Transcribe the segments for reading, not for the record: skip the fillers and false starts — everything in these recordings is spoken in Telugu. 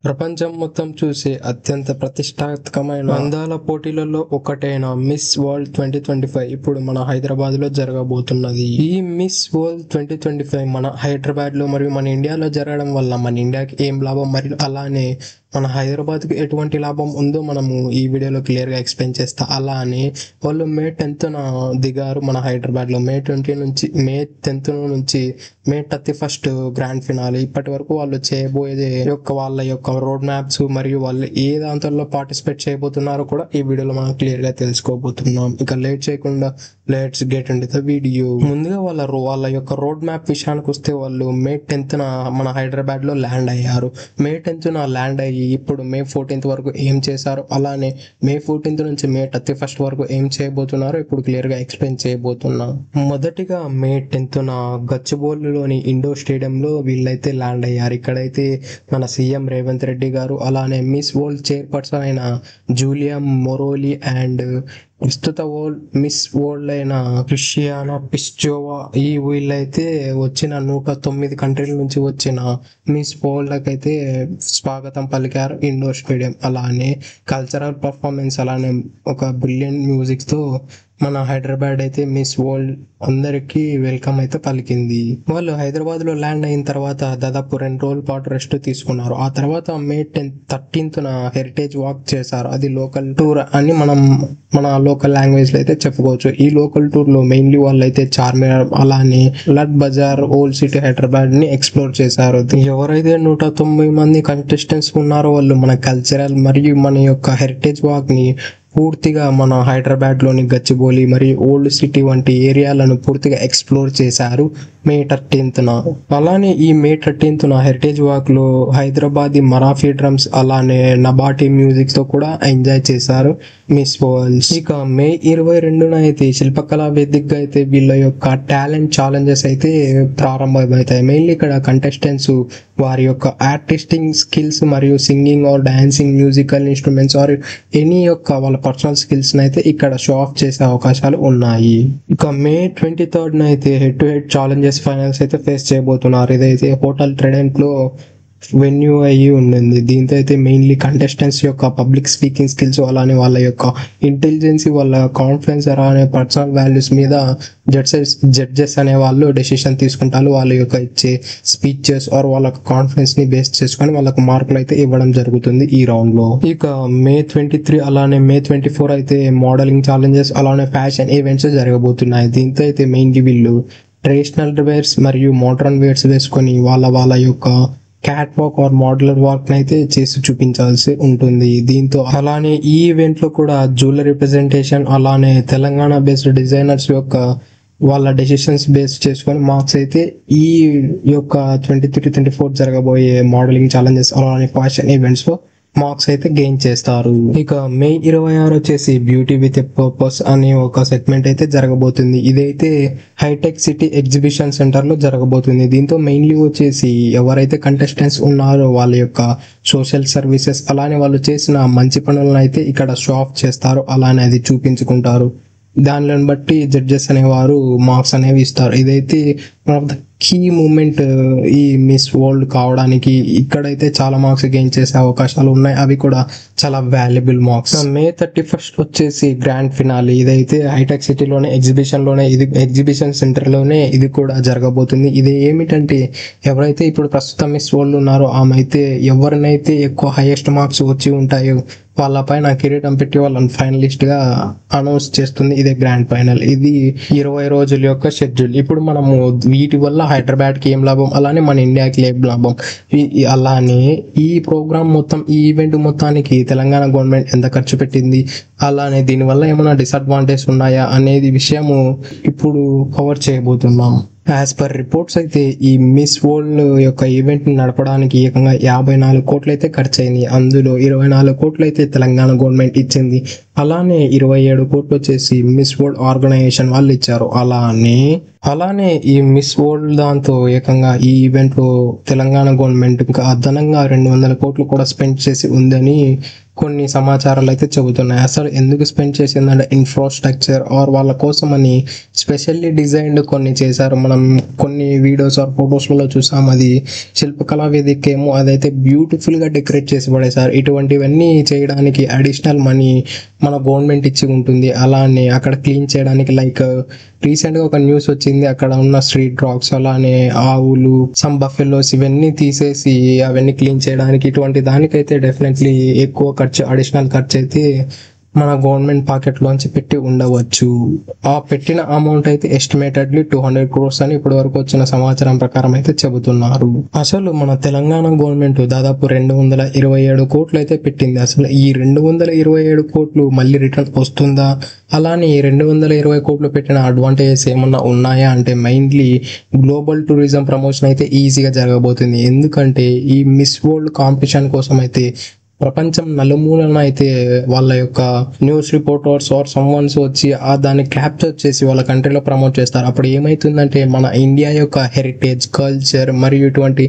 ప్రపంచం మొత్తం చూసే అత్యంత ప్రతిష్టాత్మకమైన అందాల పోటీలలో ఒకటైన మిస్ వరల్డ్ 2025 ఇప్పుడు మన హైదరాబాద్ లో జరగబోతున్నది. ఈ మిస్ వరల్డ్ 2025 మన హైదరాబాద్ లో మరియు మన ఇండియాలో జరగడం వల్ల మన ఇండియాకి ఏం లాభం మరియు అలానే మన హైదరాబాద్ కి ఎటువంటి లాభం ఉందో మనము ఈ వీడియోలో క్లియర్ గా ఎక్స్ప్లెయిన్ చేస్తా. అలానే వాళ్ళు మే 10th దిగారు మన హైదరాబాద్ లో. మే 10th నుంచి మే 31st గ్రాండ్ ఫినాలే. ఇప్పటి వరకు వాళ్ళు చేయబోయేది వాళ్ళ యొక్క రోడ్ మ్యాప్స్ మరియు వాళ్ళు ఏ దాంట్లో పార్టిసిపేట్ చేయబోతున్నారో కూడా ఈ వీడియోలో మనం క్లియర్ గా తెలుసుకోబోతున్నాం. ఇక లేట్ చేయకుండా let's get into the video. ముందుగా వాళ్ళ యొక్క రోడ్ మ్యాప్ విషయానికి వస్తే వాళ్ళు మే 10th మన హైదరాబాద్ లో ల్యాండ్ అయ్యారు. మే 10th ల్యాండ్ అయ్యి ఇప్పుడు మే 14th వరకు ఏం చేశారు, అలానే మే 14th నుంచి మే 31st వరకు ఏం చేయబోతున్నారో ఇప్పుడు క్లియర్ గా ఎక్స్ప్లెయిన్ చేయబోతున్నా. మొదటిగా మే 10th గచ్చిబౌలిలోని ఇండోర్ స్టేడియంలో వీళ్ళైతే ల్యాండ్ అయ్యారు. ఇక్కడైతే మన సీఎం రేవంత్ రెడ్డి గారు, అలానే మిస్ వరల్డ్ చైర్పర్సన్ అయిన జూలియా మొరోలి అండ్ ప్రస్తుత మిస్ వరల్డ్ అయిన క్రిస్టియానా పిస్చోవా ఈ వీళ్ళైతే వచ్చిన 109 కంట్రీల నుంచి వచ్చిన మిస్ వరల్డ్ అయితే స్వాగతం పలికారు ఇండోర్ స్టేడియం. అలానే కల్చరల్ పర్ఫార్మెన్స్, అలానే ఒక బ్రిలియంట్ మ్యూజిక్ తో మన హైదరాబాద్ అయితే మిస్ వరల్డ్ అందరికి వెల్కమ్ అయితే పలికింది. వాళ్ళు హైదరాబాద్ లో ల్యాండ్ అయిన తర్వాత దాదాపు 2 రోజుల పాటు రెస్ట్ తీసుకున్నారు. ఆ తర్వాత మే 13th హెరిటేజ్ వాక్ చేశారు. అది లోకల్ టూర్ అని మన లోకల్ లాంగ్వేజ్ లో అయితే చెప్పుకోవచ్చు. ఈ లోకల్ టూర్ లో మెయిన్లీ వాళ్ళు అయితే చార్మినార్, అలానే లడ్ బజార్, ఓల్డ్ సిటీ హైదరాబాద్ ని ఎక్స్ప్లోర్ చేశారు. ఎవరైతే 109 మంది కంటెస్టెంట్స్ ఉన్నారో వాళ్ళు మన కల్చరల్ మరియు మన యొక్క హెరిటేజ్ వాక్ ని పూర్తిగా మన హైదరాబాద్ లోని గచ్చిబౌలి మరియు ఓల్డ్ సిటీ వంటి ఏరియాలను పూర్తిగా ఎక్స్ప్లోర్ చేశారు మే 13th. అలానే ఈ మే 13th హెరిటేజ్ వాక్ లో హైదరాబాదీ మరాఠీ డ్రమ్స్, అలానే నబాటీ మ్యూజిక్ తో కూడా ఎంజాయ్ చేశారు మిస్ వరల్డ్. ఇక మే 22న అయితే శిల్పకళా వేదికగా అయితే వీళ్ళ యొక్క టాలెంట్ ఛాలెంజెస్ అయితే ప్రారంభమవుతాయి. మెయిన్లీ ఇక్కడ కంటెస్టెంట్స్ వారి యొక్క ఆర్టిస్టింగ్ స్కిల్స్ మరియు singing or dancing, musical instruments or any యొక్క వాళ్ళ పర్సనల్ స్కిల్స్ అయితే ఇక్కడ షో ఆఫ్ చేసే అవకాశాలు ఉన్నాయి. ఇక మే 23rd అయితే head to head challenges finals అయితే ఫేస్ చేయబోతున్నారు. ఇదైతే హోటల్ ట్రెడెంట్ లో వెన్యూ అయ్యి ఉండింది. దీంతో అయితే మెయిన్లీ కంటెస్టెంట్స్ యొక్క పబ్లిక్ స్పీకింగ్ స్కిల్స్, అలానే వాళ్ళ యొక్క ఇంటెలిజెన్స్, వాళ్ళ కాన్ఫిడెన్స్, అలానే పర్సనల్ వాల్యూస్ మీద జడ్జెస్ అనే వాళ్ళు డెసిషన్ తీసుకుంటారు. వాళ్ళ యొక్క ఇచ్చే స్పీచెస్ ఆర్ వాళ్ళ కాన్ఫిడెన్స్ ని బేస్ చేసుకొని వాళ్ళకు మార్కులు అయితే ఇవ్వడం జరుగుతుంది ఈ రౌండ్ లో. ఇక మే 23 అలానే మే 24 అయితే మోడలింగ్ ఛాలెంజెస్, అలానే ఫ్యాషన్ ఈవెంట్స్ జరగబోతున్నాయి. దీంతో అయితే మెయిన్లీ వీళ్ళు ట్రెడిషనల్ వేర్స్ మరియు మోడర్న్ వేర్స్ వేసుకొని వాళ్ళ యొక్క cat walk are modular walk అయితే చేసి చూపించాల్సి ఉంటుంది. దీంతో అలానే ఈ ఈవెంట్ లో కూడా జ్యువెలరీ రిప్రజెంటేషన్, అలానే తెలంగాణ బేస్డ్ డిజైనర్స్ యొక్క వాళ్ళ డెసిషన్స్ బేస్ చేసుకొని మార్క్స్ అయితే ఈ యొక్క 23-24 జరగబోయే మోడలింగ్ ఛాలెంజెస్, అలానే ఫ్యాషన్ ఈవెంట్స్ లో మార్క్స్ అయితే గెయిన్ చేస్తారు. ఇక మే 26 వచ్చేసి బ్యూటీ విత్ ఎ పర్పస్ అనే ఒక సెగ్మెంట్ అయితే జరగబోతుంది. ఇదైతే హైటెక్ సిటీ ఎగ్జిబిషన్ సెంటర్ లో జరగబోతుంది. దీంతో మెయిన్లీ వచ్చేసి ఎవరైతే కంటెస్టెంట్స్ ఉన్నారో వాళ్ళ యొక్క సోషల్ సర్వీసెస్, అలానే వాళ్ళు చేసిన మంచి పనులను అయితే ఇక్కడ షో ఆఫ్ చేస్తారు, అలానే అది చూపించుకుంటారు. దానిని బట్టి జడ్జెస్ అనేవారు మార్క్స్ అనేవి ఇస్తారు. ఇదైతే one of the key moment ఈ మిస్ వరల్డ్ కావడానికి. ఇక్కడైతే చాలా మార్క్స్ గెయిన్ చేసే అవకాశాలు ఉన్నాయి, అవి కూడా చాలా వాల్యుబుల్ మార్క్స్. మే 31st వచ్చేసి గ్రాండ్ ఫినాలే. ఇదైతే హైటెక్ సిటీలోనే ఎగ్జిబిషన్ సెంటర్ లోనే ఇది కూడా జరగబోతుంది. ఇది ఏమిటంటే ఎవరైతే ఇప్పుడు ప్రస్తుతం మిస్ వరల్డ్ ఉన్నారో ఆమె అయితే ఎవరినైతే ఎక్కువ హైయెస్ట్ మార్క్స్ వచ్చి ఉంటాయో వాళ్ళపైన కిరీటం పెట్టి వాళ్ళని ఫైనలిస్ట్ గా అనౌన్స్ చేస్తుంది. ఇదే గ్రాండ్ ఫైనల్. ఇది 20 రోజుల యొక్క షెడ్యూల్. ఇప్పుడు మనము వీటి వల్ల హైదరాబాద్ కి ఏం లాభం, అలానే మన ఇండియాకి ఏం లాభం, అలానే ఈ ప్రోగ్రామ్ మొత్తం, ఈ ఈవెంట్ మొత్తానికి తెలంగాణ గవర్నమెంట్ ఎంత ఖర్చు పెట్టింది, అలానే దీనివల్ల ఏమైనా డిసడ్వాంటేజ్ ఉన్నాయా అనేది విషయము ఇప్పుడు కవర్ చేయబోతున్నాం. యాజ్ పర్ రిపోర్ట్స్ అయితే ఈ మిస్ వరల్డ్ యొక్క ఈవెంట్ ని నడపడానికి ఏకంగా 54 కోట్లు అయితే ఖర్చు అయింది. అందులో 24 కోట్లు అయితే తెలంగాణ గవర్నమెంట్ ఇచ్చింది. అలానే 27 కోట్లు వచ్చేసి మిస్ వరల్డ్ ఆర్గనైజేషన్ వాళ్ళు ఇచ్చారు. అలానే ఈ మిస్ వరల్డ్ దాంతో ఏకంగా ఈ ఈవెంట్ లో తెలంగాణ గవర్నమెంట్ ఇంకా అదనంగా 200 కోట్లు కూడా స్పెండ్ చేసి ఉందని కొన్ని సమాచారాలు అయితే చెబుతున్నాయి. అసలు ఎందుకు స్పెండ్ చేసిందంటే ఇన్ఫ్రాస్ట్రక్చర్ ఆర్ వాళ్ళ కోసం అని స్పెషల్లీ డిజైన్డ్ కొన్ని చేశారు. మనం కొన్ని వీడియోస్ ఆర్ ఫొటోస్లలో చూసాం. అది శిల్పకళా వేదిక ఏమో అదైతే బ్యూటిఫుల్ గా డెకరేట్ చేసి పడేశారు. ఇటువంటివన్నీ చేయడానికి అడిషనల్ మనీ మన గవర్నమెంట్ ఇచ్చి ఉంటుంది. అలానే అక్కడ క్లీన్ చేయడానికి లైక్ రీసెంట్ గా ఒక న్యూస్ వచ్చింది. అక్కడ ఉన్న స్ట్రీట్ డాగ్స్ అలానే ఆవులు సమ్ బఫెలోస్ ఇవన్నీ తీసేసి అవన్నీ క్లీన్ చేయడానికి ఇటువంటి దానికైతే డెఫినెట్లీ ఎక్కువ ఖర్చు అడిషనల్ ఖర్చు అయితే మన గవర్నమెంట్ పాకెట్ లోంచి పెట్టి ఉండవచ్చు. ఆ పెట్టిన అమౌంట్ అయితే ఎస్టిమేటెడ్లీ 200 crores అని ఇప్పటి వరకు వచ్చిన సమాచారం ప్రకారం అయితే చెబుతున్నారు. అసలు మన తెలంగాణ గవర్నమెంట్ దాదాపు 227 కోట్లు అయితే పెట్టింది. అసలు ఈ 227 కోట్లు మళ్ళీ రిటర్న్ వస్తుందా? అలానే 220 కోట్లు పెట్టిన అడ్వాంటేజెస్ ఏమన్నా ఉన్నాయా అంటే మెయిన్లీ గ్లోబల్ టూరిజం ప్రమోషన్ అయితే ఈజీగా జరగబోతుంది. ఎందుకంటే ఈ మిస్ వరల్డ్ కాంపిటీషన్ కోసం అయితే ప్రపంచం నలుమూలన అయితే వాళ్ళ యొక్క న్యూస్ రిపోర్టర్స్ ఆర్ సమ్వన్స్ వచ్చి దాన్ని క్యాప్చర్ చేసి వాళ్ళ కంట్రీలో ప్రమోట్ చేస్తారు. అప్పుడు ఏమైతుందంటే మన ఇండియా యొక్క హెరిటేజ్ కల్చర్ మరియు ఇటువంటి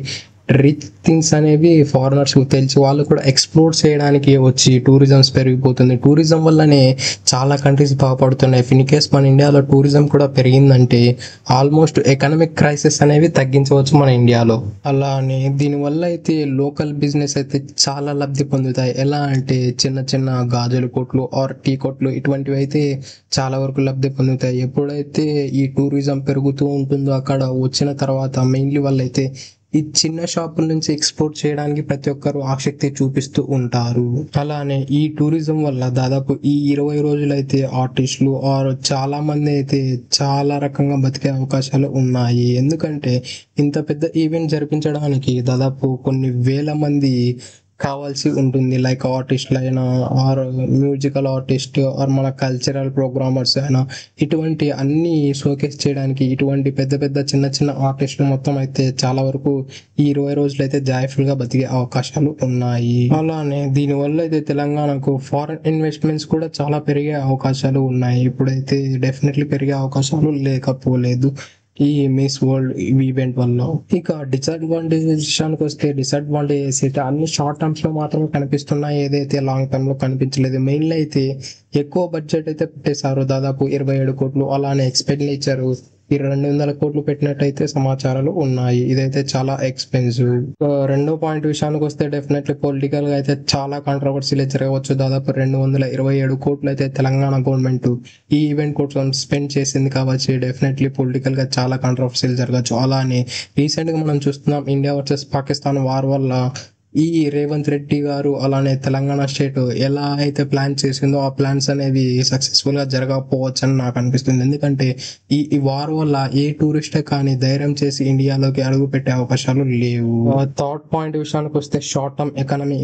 రిచ్ థింగ్స్ అనేవి ఫారినర్స్ తెలిసి వాళ్ళు కూడా ఎక్స్ప్లోర్ చేయడానికి వచ్చి టూరిజం పెరిగిపోతుంది. టూరిజం వల్లనే చాలా కంట్రీస్ బాగుపడుతున్నాయి. ఇన్ కేస్ మన ఇండియాలో టూరిజం కూడా పెరిగిందంటే ఆల్మోస్ట్ ఎకనామిక్ క్రైసిస్ అనేవి తగ్గించవచ్చు మన ఇండియాలో. అలానే దీనివల్ల అయితే లోకల్ బిజినెస్ అయితే చాలా లబ్ధి పొందుతాయి. ఎలా అంటే చిన్న చిన్న గాజుల కొట్లు ఆర్ టీ కొట్లు ఇటువంటివి అయితే చాలా వరకు లబ్ధి పొందుతాయి. ఎప్పుడైతే ఈ టూరిజం పెరుగుతూ ఉంటుందో అక్కడ వచ్చిన తర్వాత మెయిన్లీ వాళ్ళైతే ఈ చిన్న షాపుల నుంచి ఎక్స్పోర్ట్ చేయడానికి ప్రతి ఒక్కరు ఆసక్తి చూపిస్తూ ఉంటారు. అలానే ఈ టూరిజం వల్ల దాదాపు ఈ 20 రోజులైతే ఆర్టిస్టులు ఆర్ చాలా మంది అయితే చాలా రకంగా బతికే అవకాశాలు ఉన్నాయి. ఎందుకంటే ఇంత పెద్ద ఈవెంట్ జరిపించడానికి దాదాపు కొన్ని వేల మంది కావాల్సి ఉంటుంది. లైక్ ఆర్టిస్టులు అయినా ఆర్ మ్యూజికల్ ఆర్టిస్ట్ ఆర్ మన కల్చరల్ ప్రోగ్రామర్స్ అయినా ఇటువంటి అన్ని షోకేస్ చేయడానికి ఇటువంటి పెద్ద పెద్ద చిన్న చిన్న ఆర్టిస్టులు మొత్తం అయితే చాలా వరకు ఈ 20 రోజులు అయితే జాయ్ఫుల్ గా బతికే అవకాశాలు ఉన్నాయి. అలానే దీనివల్ల అయితే తెలంగాణకు ఫారెన్ ఇన్వెస్ట్మెంట్స్ కూడా చాలా పెరిగే అవకాశాలు ఉన్నాయి. ఇప్పుడైతే డెఫినెట్లీ పెరిగే అవకాశాలు లేకపోలేదు ఈ మిస్ వరల్డ్ ఈవెంట్ వల్ల. ఇక డిసడ్వాంటేజెస్ విషయానికి వస్తే డిసడ్వాంటేజెస్ అయితే అన్ని షార్ట్ టర్మ్స్ లో మాత్రమే కనిపిస్తున్నాయి, ఏదైతే లాంగ్ టర్మ్ లో కనిపించలేదు. మెయిన్లీ అయితే ఎక్కువ బడ్జెట్ అయితే పెట్టేశారు, దాదాపు 27 కోట్లు. అలానే ఎక్స్పెండిచర్ 200 కోట్లు పెట్టినట్టయితే సమాచారాలు ఉన్నాయి. ఇదైతే చాలా ఎక్స్పెన్సివ్. రెండో పాయింట్ విషయానికి వస్తే డెఫినెట్లీ పొలిటికల్ గా అయితే చాలా కాంట్రవర్సీలు జరగవచ్చు. దాదాపు 227 కోట్లు అయితే తెలంగాణ గవర్నమెంట్ ఈ ఈవెంట్ కోసం స్పెండ్ చేసింది కాబట్టి డెఫినెట్లీ పొలిటికల్ గా చాలా కాంట్రవర్సీలు జరగచ్చు. అలానే రీసెంట్ గా మనం చూస్తున్నాం ఇండియా వర్సెస్ పాకిస్తాన్ వార్ వల్ల ఈ రేవంత్ రెడ్డి గారు అలానే తెలంగాణ స్టేట్ ఎలా అయితే ప్లాన్ చేసిందో ఆ ప్లాన్స్ అనేవి సక్సెస్ఫుల్ గా జరగకపోవచ్చు అని నాకు అనిపిస్తుంది. ఎందుకంటే ఈ వార్ వల్ల ఏ టూరిస్ట్ కానీ ధైర్యం చేసి ఇండియాలోకి అడుగు పెట్టే అవకాశాలు లేవు. థర్డ్ పాయింట్ విషయానికి వస్తే షార్ట్ టర్మ్ ఎకానమీ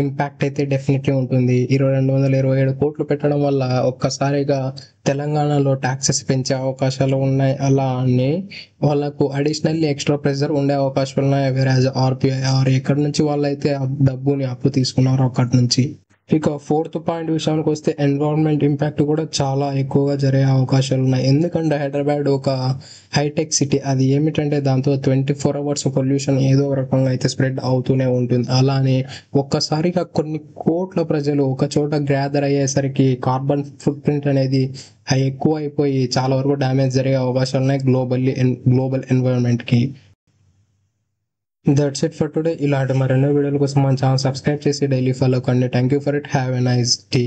ఇంపాక్ట్ అయితే డెఫినెట్లీ ఉంటుంది. 227 కోట్లు పెట్టడం వల్ల ఒక్కసారిగా తెలంగాణలో ట్యాక్సెస్ పెంచే అవకాశాలు ఉన్నాయి. అలానే వాళ్ళకు అడిషనల్లీ ఎక్స్ట్రా ప్రెషర్ ఉండే అవకాశాలు ఉన్నాయి. వేరేజ్ ఆర్బీఐ ఎక్కడి నుంచి వాళ్ళైతే డబ్బుని అప్పు తీసుకున్నారో అక్కడి నుంచి. ఇక ఫోర్త్ పాయింట్ విషయానికి వస్తే ఎన్విరాన్మెంట్ ఇంపాక్ట్ కూడా చాలా ఎక్కువగా జరిగే అవకాశాలు ఉన్నాయి. ఎందుకంటే హైదరాబాద్ ఒక హైటెక్ సిటీ. అది ఏమిటంటే దాంతో 24 hours పొల్యూషన్ ఏదో రకంగా అయితే స్ప్రెడ్ అవుతూనే ఉంటుంది. అలానే ఒక్కసారిగా కొన్ని కోట్ల ప్రజలు ఒక చోట గ్యాదర్ అయ్యేసరికి కార్బన్ ఫుట్ ప్రింట్ అనేది ఎక్కువ అయిపోయి చాలా వరకు డ్యామేజ్ జరిగే అవకాశాలు ఉన్నాయి గ్లోబల్ ఎన్విరాన్మెంట్ కి. That's it for today. ఇలాంటి మరెన్నో వీడియోల కోసం మన ఛానల్ సబ్స్క్రైబ్ చేసి డైలీ ఫాలో కండి. Thank you for it. Have a nice day.